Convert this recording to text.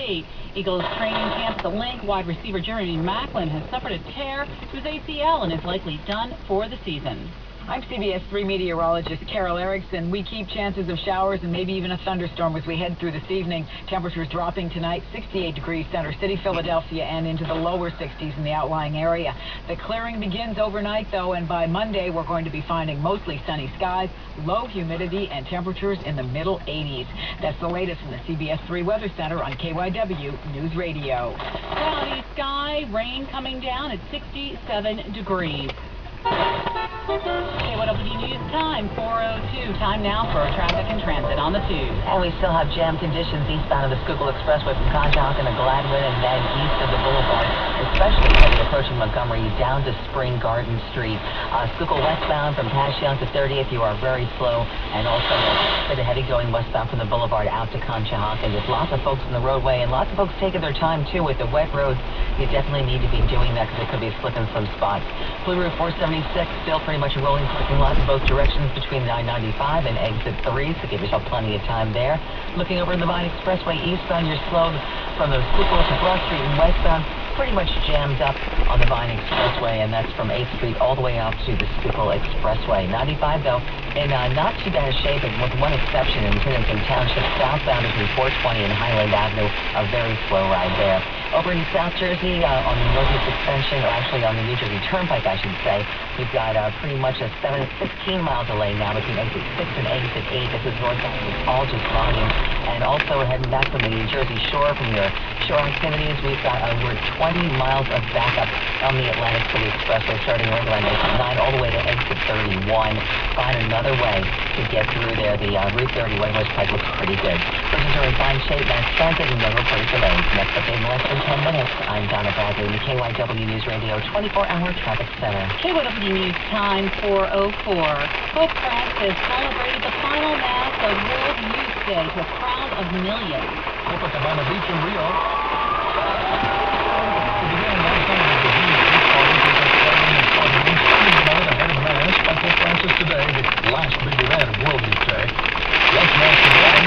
see. Eagles training camp at the Link. Wide receiver Jeremy Macklin has suffered a tear to his ACL and is likely done for the season. I'm CBS 3 meteorologist Carol Erickson. We keep chances of showers and maybe even a thunderstorm as we head through this evening. Temperatures dropping tonight, 68 degrees Center City, Philadelphia, and into the lower 60s in the outlying area. The clearing begins overnight, though, and by Monday we're going to be finding mostly sunny skies, low humidity, and temperatures in the middle 80s. That's the latest from the CBS 3 Weather Center on KYW News Radio. Cloudy sky, rain coming down at 67 degrees. KYW News time, 4:02. Time now for traffic and transit on the tube. And we still have jam conditions eastbound of the Schuylkill Expressway from Conshohocken to Gladwin and then east of the Boulevard, especially heading approaching Montgomery down to Spring Garden Street. Schuylkill westbound from Passyunk to 30th, you are very slow, and also a bit of heavy going westbound from the Boulevard out to Conshohocken. There's lots of folks on the roadway and lots of folks taking their time too with the wet roads. You definitely need to be doing that because it could be slipping some spots. Blue Route 476 still pretty much a rolling parking lot in both directions between 995 and exit 3, so give yourself plenty of time there. Looking over in the Vine Expressway eastbound, you're slow from the Schuylkill to Broad Street and westbound, pretty much jammed up on the Vine Expressway, and that's from 8th Street all the way out to the Schuylkill Expressway. 95, though, in not too bad a shape, and with one exception in Kennington Township, southbound between 420 and Highland Avenue, a very slow ride there. Over in South Jersey, on the Northeast Extension, or actually on the New Jersey Turnpike, I should say, we've got pretty much a 16-mile delay now between exit 6 and exit 8. This is northbound, it's all just volume. And also heading back from the New Jersey shore, from your shore activities, we've got over 20 miles of backup on the Atlantic City Expressway, starting right around exit 9 all the way to exit 31. Find another way to get through there. The Route 30 West Pike looks pretty good. Bridges are in fine shape, Mass Transit, and no reported delays. Next update in less than 10 minutes. I'm Donna Bradley in the KYW News Radio 24-hour traffic center. KYW News time, 4:04. Pope Francis celebrated the final mass of World Youth Day to a crowd of millions. Copacabana Beach in Rio. By Pope Francis today, the last big event of World Youth Day. Last mass today.